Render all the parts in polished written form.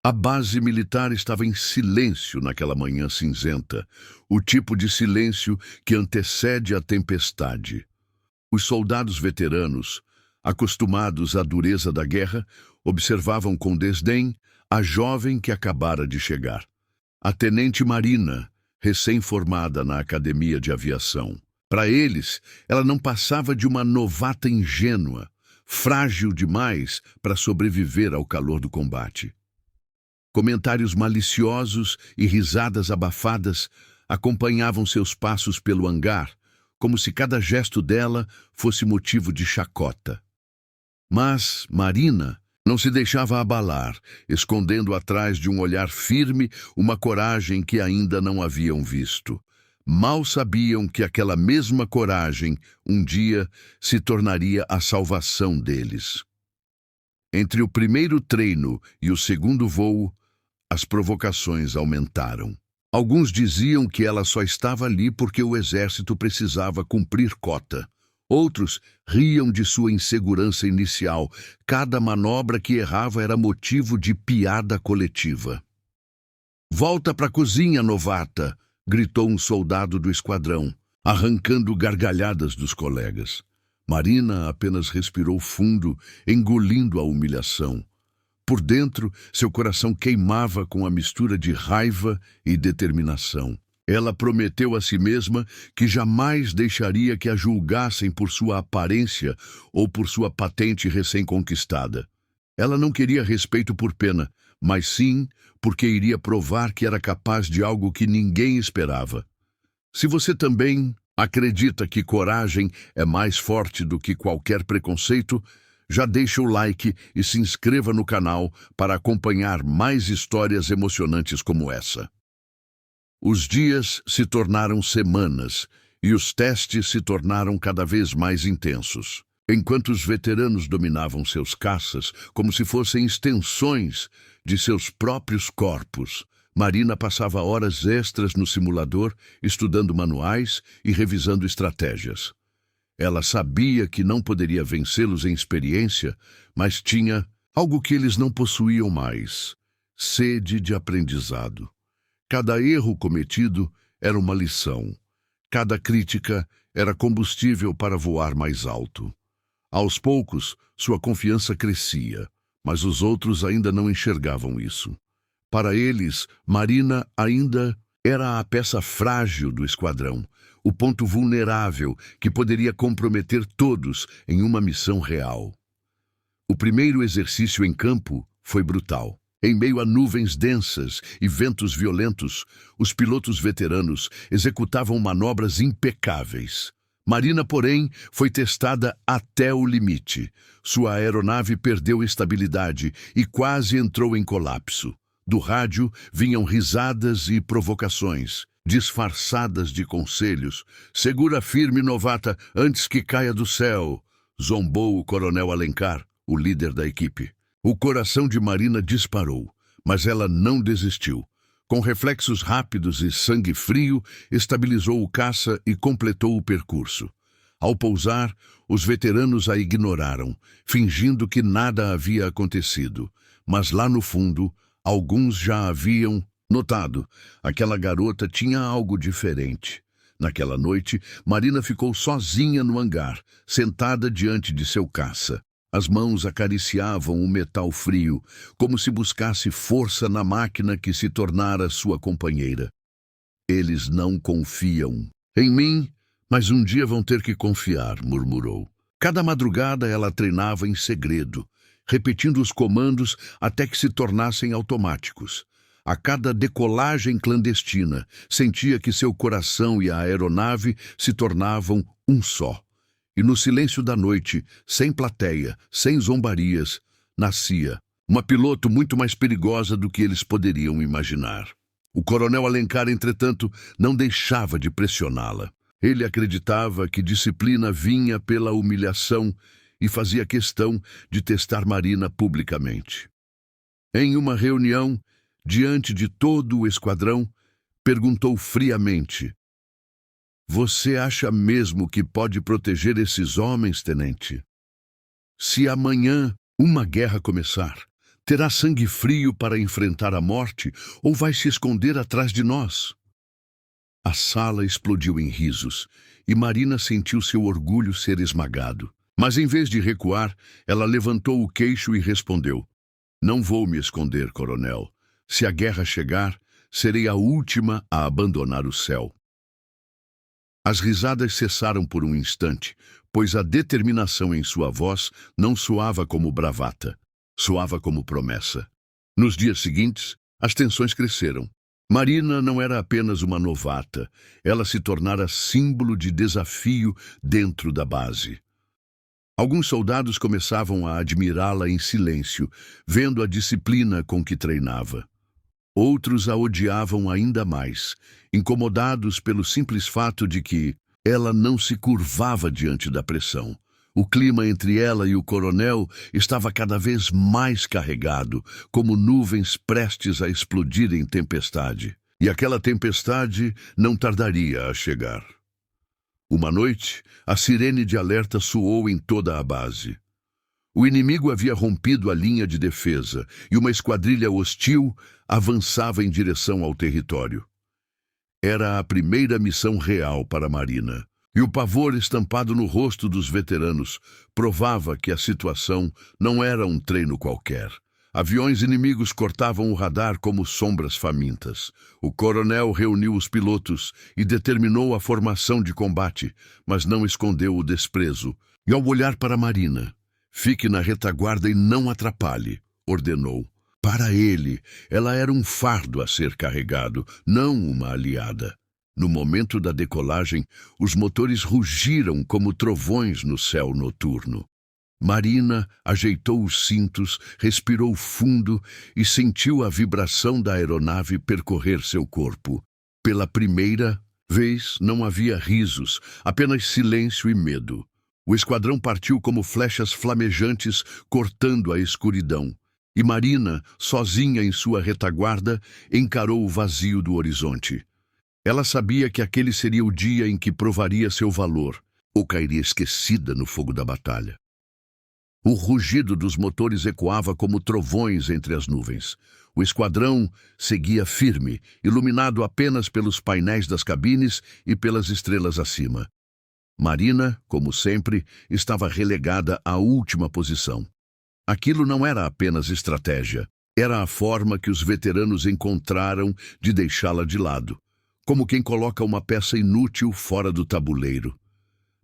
A base militar estava em silêncio naquela manhã cinzenta, o tipo de silêncio que antecede a tempestade. Os soldados veteranos, acostumados à dureza da guerra, observavam com desdém a jovem que acabara de chegar. A tenente Marina, recém-formada na Academia de Aviação. Para eles, ela não passava de uma novata ingênua, frágil demais para sobreviver ao calor do combate. Comentários maliciosos e risadas abafadas acompanhavam seus passos pelo hangar, como se cada gesto dela fosse motivo de chacota. Mas Marina não se deixava abalar, escondendo atrás de um olhar firme uma coragem que ainda não haviam visto. Mal sabiam que aquela mesma coragem, um dia, se tornaria a salvação deles. Entre o primeiro treino e o segundo voo, as provocações aumentaram. Alguns diziam que ela só estava ali porque o exército precisava cumprir cota. Outros riam de sua insegurança inicial. Cada manobra que errava era motivo de piada coletiva. "Volta para a cozinha, novata!" gritou um soldado do esquadrão, arrancando gargalhadas dos colegas. Marina apenas respirou fundo, engolindo a humilhação. Por dentro, seu coração queimava com a mistura de raiva e determinação. Ela prometeu a si mesma que jamais deixaria que a julgassem por sua aparência ou por sua patente recém-conquistada. Ela não queria respeito por pena, mas sim porque iria provar que era capaz de algo que ninguém esperava. Se você também acredita que coragem é mais forte do que qualquer preconceito, já deixa o like e se inscreva no canal para acompanhar mais histórias emocionantes como essa. Os dias se tornaram semanas e os testes se tornaram cada vez mais intensos. Enquanto os veteranos dominavam seus caças como se fossem extensões de seus próprios corpos, Marina passava horas extras no simulador, estudando manuais e revisando estratégias. Ela sabia que não poderia vencê-los em experiência, mas tinha algo que eles não possuíam mais: sede de aprendizado. Cada erro cometido era uma lição. Cada crítica era combustível para voar mais alto. Aos poucos, sua confiança crescia, mas os outros ainda não enxergavam isso. Para eles, Marina ainda era a peça frágil do esquadrão, o ponto vulnerável que poderia comprometer todos em uma missão real. O primeiro exercício em campo foi brutal. Em meio a nuvens densas e ventos violentos, os pilotos veteranos executavam manobras impecáveis. Marina, porém, foi testada até o limite. Sua aeronave perdeu estabilidade e quase entrou em colapso. Do rádio vinham risadas e provocações, disfarçadas de conselhos. "Segura firme, novata, antes que caia do céu", zombou o coronel Alencar, o líder da equipe. O coração de Marina disparou, mas ela não desistiu. Com reflexos rápidos e sangue frio, estabilizou o caça e completou o percurso. Ao pousar, os veteranos a ignoraram, fingindo que nada havia acontecido. Mas lá no fundo, alguns já haviam notado. Aquela garota tinha algo diferente. Naquela noite, Marina ficou sozinha no hangar, sentada diante de seu caça. As mãos acariciavam o metal frio, como se buscasse força na máquina que se tornara sua companheira. "Eles não confiam em mim, mas um dia vão ter que confiar", murmurou. Cada madrugada ela treinava em segredo, repetindo os comandos até que se tornassem automáticos. A cada decolagem clandestina, sentia que seu coração e a aeronave se tornavam um só. E no silêncio da noite, sem plateia, sem zombarias, nascia uma piloto muito mais perigosa do que eles poderiam imaginar. O coronel Alencar, entretanto, não deixava de pressioná-la. Ele acreditava que disciplina vinha pela humilhação e fazia questão de testar Marina publicamente. Em uma reunião, diante de todo o esquadrão, perguntou friamente: "Você acha mesmo que pode proteger esses homens, tenente? Se amanhã uma guerra começar, Terá sangue frio para enfrentar a morte ou vai se esconder atrás de nós? A sala explodiu em risos e Marina sentiu seu orgulho ser esmagado. Mas em vez de recuar, ela levantou o queixo e respondeu: Não vou me esconder, coronel. Se a guerra chegar, serei a última a abandonar o céu. As risadas cessaram por um instante, pois a determinação em sua voz não soava como bravata, soava como promessa. Nos dias seguintes, as tensões cresceram. Marina não era apenas uma novata, ela se tornara símbolo de desafio dentro da base. Alguns soldados começavam a admirá-la em silêncio, vendo a disciplina com que treinava. Outros a odiavam ainda mais, incomodados pelo simples fato de que ela não se curvava diante da pressão. O clima entre ela e o coronel estava cada vez mais carregado, como nuvens prestes a explodir em tempestade. E aquela tempestade não tardaria a chegar. Uma noite, a sirene de alerta soou em toda a base. O inimigo havia rompido a linha de defesa e uma esquadrilha hostil avançava em direção ao território. Era a primeira missão real para a Marina, e o pavor estampado no rosto dos veteranos provava que a situação não era um treino qualquer. Aviões inimigos cortavam o radar como sombras famintas. O coronel reuniu os pilotos e determinou a formação de combate, mas não escondeu o desprezo. E ao olhar para a Marina, fique na retaguarda e não atrapalhe, ordenou. Para ele, ela era um fardo a ser carregado, não uma aliada. No momento da decolagem, os motores rugiram como trovões no céu noturno. Marina ajeitou os cintos, respirou fundo e sentiu a vibração da aeronave percorrer seu corpo. Pela primeira vez, não havia risos, apenas silêncio e medo. O esquadrão partiu como flechas flamejantes, cortando a escuridão. E Marina, sozinha em sua retaguarda, encarou o vazio do horizonte. Ela sabia que aquele seria o dia em que provaria seu valor, ou cairia esquecida no fogo da batalha. O rugido dos motores ecoava como trovões entre as nuvens. O esquadrão seguia firme, iluminado apenas pelos painéis das cabines e pelas estrelas acima. Marina, como sempre, estava relegada à última posição. Aquilo não era apenas estratégia, era a forma que os veteranos encontraram de deixá-la de lado, como quem coloca uma peça inútil fora do tabuleiro.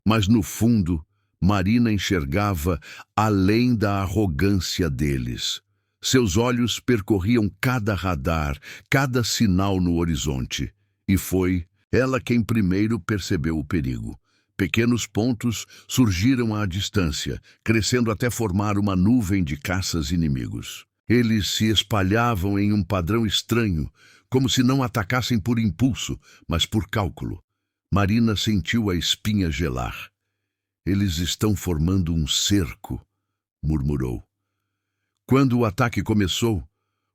Mas no fundo, Marina enxergava além da arrogância deles. Seus olhos percorriam cada radar, cada sinal no horizonte. E foi ela quem primeiro percebeu o perigo. Pequenos pontos surgiram à distância, crescendo até formar uma nuvem de caças inimigos. Eles se espalhavam em um padrão estranho, como se não atacassem por impulso, mas por cálculo. Marina sentiu a espinha gelar. Eles estão formando um cerco, murmurou. Quando o ataque começou,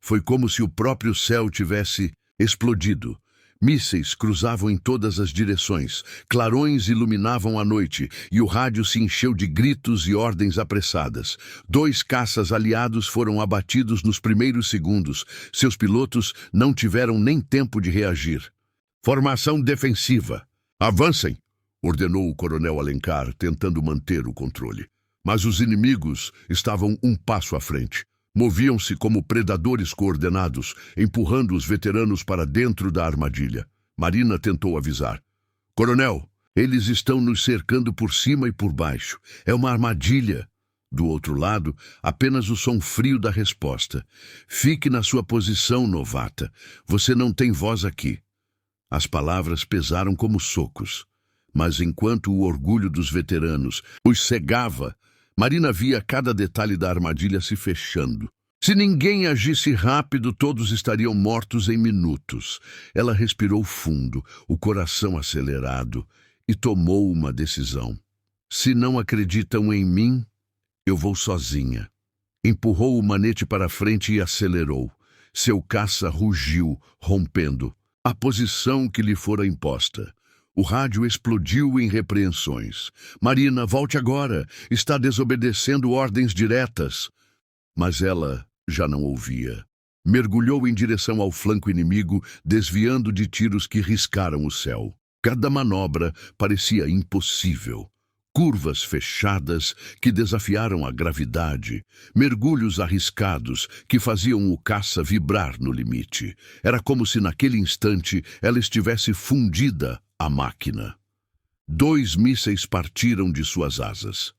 foi como se o próprio céu tivesse explodido. Mísseis cruzavam em todas as direções, clarões iluminavam a noite e o rádio se encheu de gritos e ordens apressadas. 2 caças aliados foram abatidos nos primeiros segundos. Seus pilotos não tiveram nem tempo de reagir. Formação defensiva. Avancem, ordenou o coronel Alencar, tentando manter o controle. Mas os inimigos estavam um passo à frente. Moviam-se como predadores coordenados, empurrando os veteranos para dentro da armadilha. Marina tentou avisar. Coronel, eles estão nos cercando por cima e por baixo. É uma armadilha. Do outro lado, apenas o som frio da resposta. Fique na sua posição, novata. Você não tem voz aqui. As palavras pesaram como socos. Mas enquanto o orgulho dos veteranos os cegava, Marina via cada detalhe da armadilha se fechando. Se ninguém agisse rápido, todos estariam mortos em minutos. Ela respirou fundo, o coração acelerado, e tomou uma decisão. Se não acreditam em mim, eu vou sozinha. Empurrou o manete para a frente e acelerou. Seu caça rugiu, rompendo a posição que lhe fora imposta. O rádio explodiu em repreensões. Marina, volte agora. Está desobedecendo ordens diretas. Mas ela já não ouvia. Mergulhou em direção ao flanco inimigo, desviando de tiros que riscaram o céu. Cada manobra parecia impossível. Curvas fechadas que desafiaram a gravidade, mergulhos arriscados que faziam o caça vibrar no limite. Era como se naquele instante ela estivesse fundida à máquina. 2 mísseis partiram de suas asas.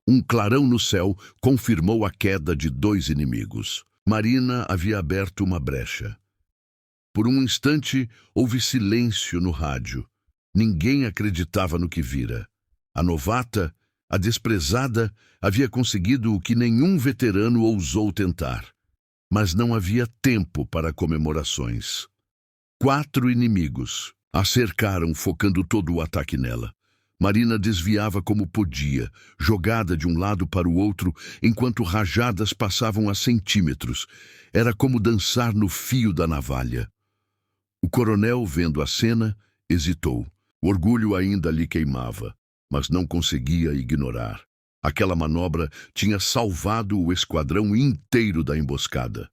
Um clarão no céu confirmou a queda de 2 inimigos. Marina havia aberto uma brecha. Por um instante, houve silêncio no rádio. Ninguém acreditava no que vira. A novata, a desprezada, havia conseguido o que nenhum veterano ousou tentar. Mas não havia tempo para comemorações. 4 inimigos a cercaram, focando todo o ataque nela. Marina desviava como podia, jogada de um lado para o outro, enquanto rajadas passavam a centímetros. Era como dançar no fio da navalha. O coronel, vendo a cena, hesitou. O orgulho ainda lhe queimava, mas não conseguia ignorar. Aquela manobra tinha salvado o esquadrão inteiro da emboscada.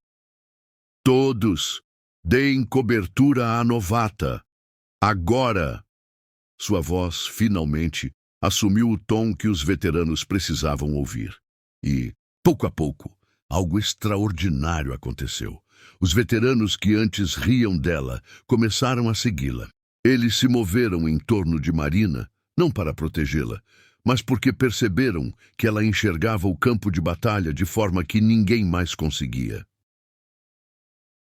Todos, deem cobertura à novata. Agora! Sua voz, finalmente, assumiu o tom que os veteranos precisavam ouvir. E, pouco a pouco, algo extraordinário aconteceu. Os veteranos que antes riam dela começaram a segui-la. Eles se moveram em torno de Marina, não para protegê-la, mas porque perceberam que ela enxergava o campo de batalha de forma que ninguém mais conseguia.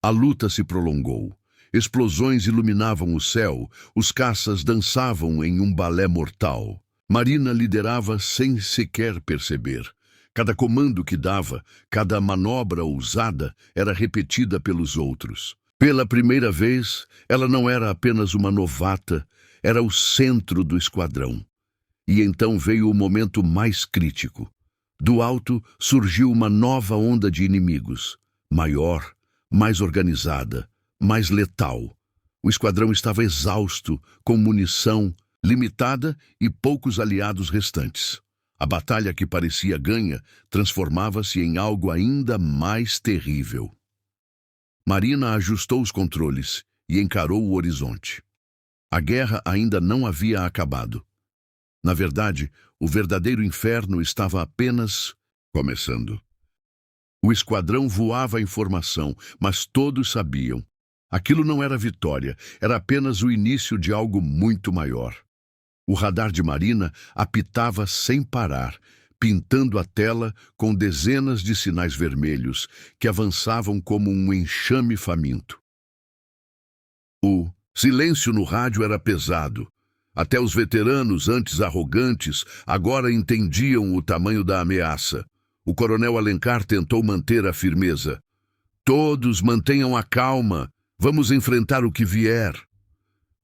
A luta se prolongou. Explosões iluminavam o céu, os caças dançavam em um balé mortal. Marina liderava sem sequer perceber. Cada comando que dava, cada manobra ousada era repetida pelos outros. Pela primeira vez, ela não era apenas uma novata, era o centro do esquadrão. E então veio o momento mais crítico. Do alto surgiu uma nova onda de inimigos, maior, mais organizada, mais letal. O esquadrão estava exausto, com munição limitada e poucos aliados restantes. A batalha que parecia ganha transformava-se em algo ainda mais terrível. Marina ajustou os controles e encarou o horizonte. A guerra ainda não havia acabado. Na verdade, o verdadeiro inferno estava apenas começando. O esquadrão voava em formação, mas todos sabiam. Aquilo não era vitória, era apenas o início de algo muito maior. O radar de Marina apitava sem parar, pintando a tela com dezenas de sinais vermelhos que avançavam como um enxame faminto. O silêncio no rádio era pesado. Até os veteranos, antes arrogantes, agora entendiam o tamanho da ameaça. O coronel Alencar tentou manter a firmeza. Todos mantenham a calma. Vamos enfrentar o que vier.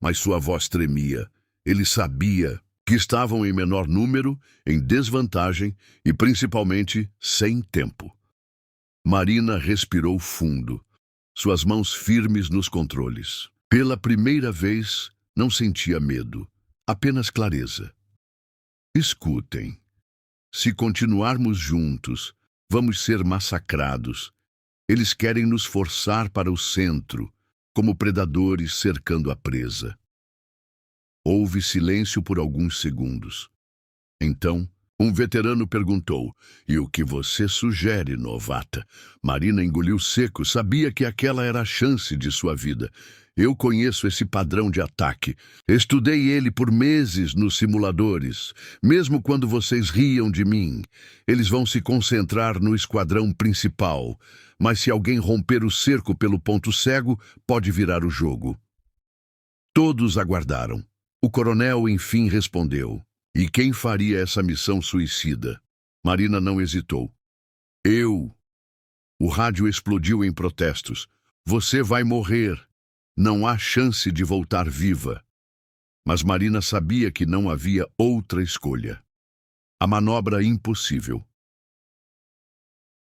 Mas sua voz tremia. Ele sabia que estavam em menor número, em desvantagem e, principalmente, sem tempo. Marina respirou fundo, suas mãos firmes nos controles. Pela primeira vez, não sentia medo, apenas clareza. Escutem. Se continuarmos juntos, vamos ser massacrados. Eles querem nos forçar para o centro, como predadores cercando a presa. Houve silêncio por alguns segundos. Então, um veterano perguntou: "E o que você sugere, novata?" Marina engoliu seco, sabia que aquela era a chance de sua vida. "Eu conheço esse padrão de ataque. Estudei ele por meses nos simuladores. Mesmo quando vocês riam de mim, eles vão se concentrar no esquadrão principal. Mas se alguém romper o cerco pelo ponto cego, pode virar o jogo." Todos aguardaram. O coronel, enfim, respondeu: "E quem faria essa missão suicida?" Marina não hesitou. "Eu." O rádio explodiu em protestos. "Você vai morrer. Não há chance de voltar viva." Mas Marina sabia que não havia outra escolha. A manobra impossível.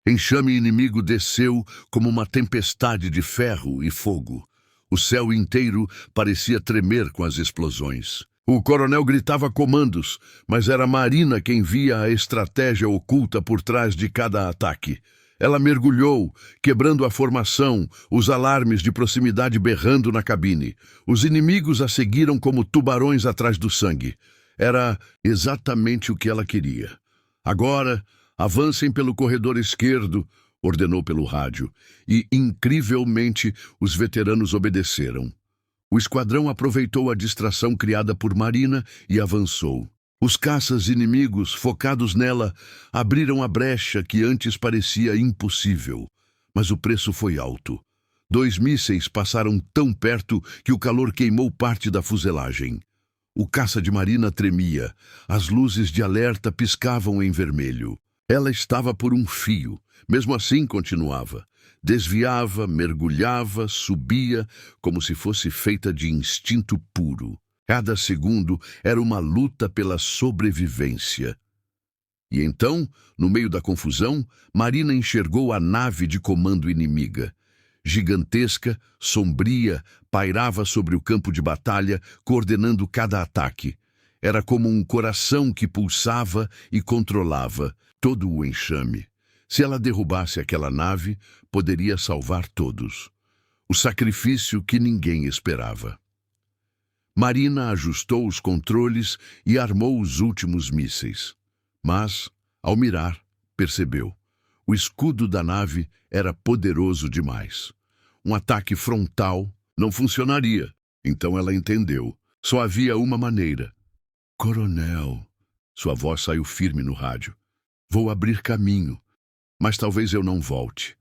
Enxame inimigo desceu como uma tempestade de ferro e fogo. O céu inteiro parecia tremer com as explosões. O coronel gritava comandos, mas era Marina quem via a estratégia oculta por trás de cada ataque. Ela mergulhou, quebrando a formação, os alarmes de proximidade berrando na cabine. Os inimigos a seguiram como tubarões atrás do sangue. Era exatamente o que ela queria. Agora, avancem pelo corredor esquerdo, ordenou pelo rádio, e, incrivelmente, os veteranos obedeceram. O esquadrão aproveitou a distração criada por Marina e avançou. Os caças inimigos, focados nela, abriram a brecha que antes parecia impossível. Mas o preço foi alto. 2 mísseis passaram tão perto que o calor queimou parte da fuselagem. O caça de Marina tremia. As luzes de alerta piscavam em vermelho. Ela estava por um fio. Mesmo assim, continuava. Desviava, mergulhava, subia, como se fosse feita de instinto puro. Cada segundo era uma luta pela sobrevivência. E então, no meio da confusão, Marina enxergou a nave de comando inimiga. Gigantesca, sombria, pairava sobre o campo de batalha, coordenando cada ataque. Era como um coração que pulsava e controlava todo o enxame. Se ela derrubasse aquela nave, poderia salvar todos. O sacrifício que ninguém esperava. Marina ajustou os controles e armou os últimos mísseis. Mas, ao mirar, percebeu. O escudo da nave era poderoso demais. Um ataque frontal não funcionaria. Então ela entendeu. Só havia uma maneira. Coronel, sua voz saiu firme no rádio. Vou abrir caminho, mas talvez eu não volte.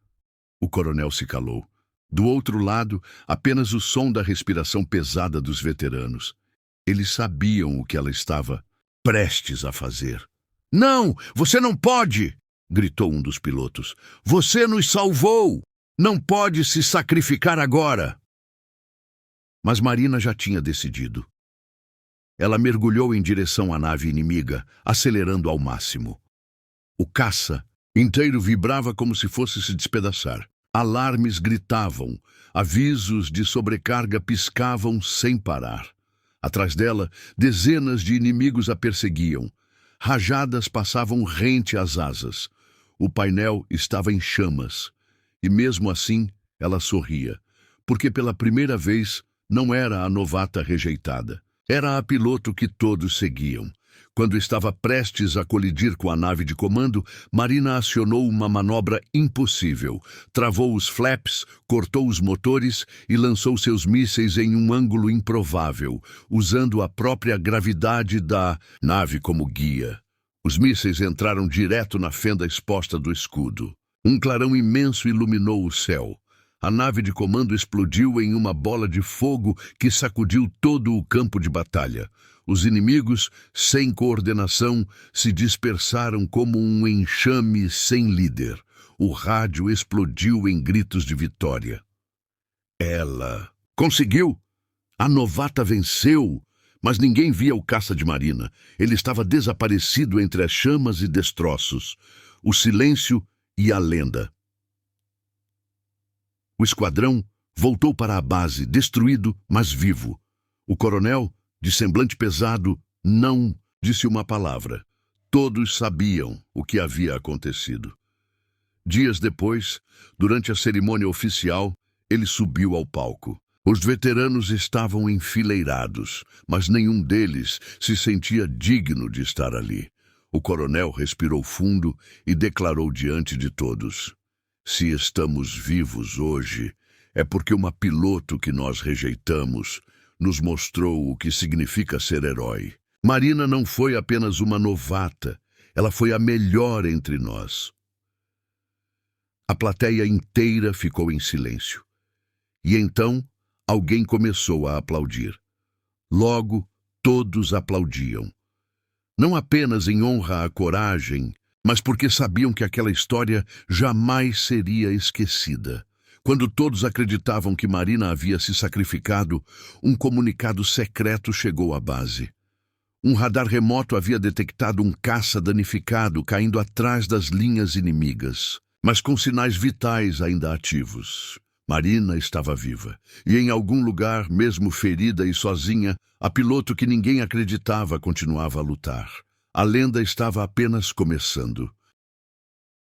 O coronel se calou. Do outro lado, apenas o som da respiração pesada dos veteranos. Eles sabiam o que ela estava prestes a fazer. Não, você não pode! Gritou um dos pilotos. Você nos salvou! Não pode se sacrificar agora! Mas Marina já tinha decidido. Ela mergulhou em direção à nave inimiga, acelerando ao máximo. O caça inteiro vibrava como se fosse se despedaçar. Alarmes gritavam, avisos de sobrecarga piscavam sem parar. Atrás dela, dezenas de inimigos a perseguiam. Rajadas passavam rente às asas. O painel estava em chamas. E mesmo assim, ela sorria, porque pela primeira vez não era a novata rejeitada. Era a piloto que todos seguiam. Quando estava prestes a colidir com a nave de comando, Marina acionou uma manobra impossível. Travou os flaps, cortou os motores e lançou seus mísseis em um ângulo improvável, usando a própria gravidade da nave como guia. Os mísseis entraram direto na fenda exposta do escudo. Um clarão imenso iluminou o céu. A nave de comando explodiu em uma bola de fogo que sacudiu todo o campo de batalha. Os inimigos, sem coordenação, se dispersaram como um enxame sem líder. O rádio explodiu em gritos de vitória. Ela conseguiu! A novata venceu! Mas ninguém via o caça de Marina. Ele estava desaparecido entre as chamas e destroços. O silêncio e a lenda. O esquadrão voltou para a base, destruído, mas vivo. O coronel, de semblante pesado, não disse uma palavra. Todos sabiam o que havia acontecido. Dias depois, durante a cerimônia oficial, ele subiu ao palco. Os veteranos estavam enfileirados, mas nenhum deles se sentia digno de estar ali. O coronel respirou fundo e declarou diante de todos: se estamos vivos hoje, é porque uma piloto que nós rejeitamos nos mostrou o que significa ser herói. Marina não foi apenas uma novata, ela foi a melhor entre nós. A plateia inteira ficou em silêncio. E então, alguém começou a aplaudir. Logo, todos aplaudiam. Não apenas em honra à coragem, mas porque sabiam que aquela história jamais seria esquecida. Quando todos acreditavam que Marina havia se sacrificado, um comunicado secreto chegou à base. Um radar remoto havia detectado um caça danificado caindo atrás das linhas inimigas, mas com sinais vitais ainda ativos. Marina estava viva, e em algum lugar, mesmo ferida e sozinha, a piloto que ninguém acreditava continuava a lutar. A lenda estava apenas começando.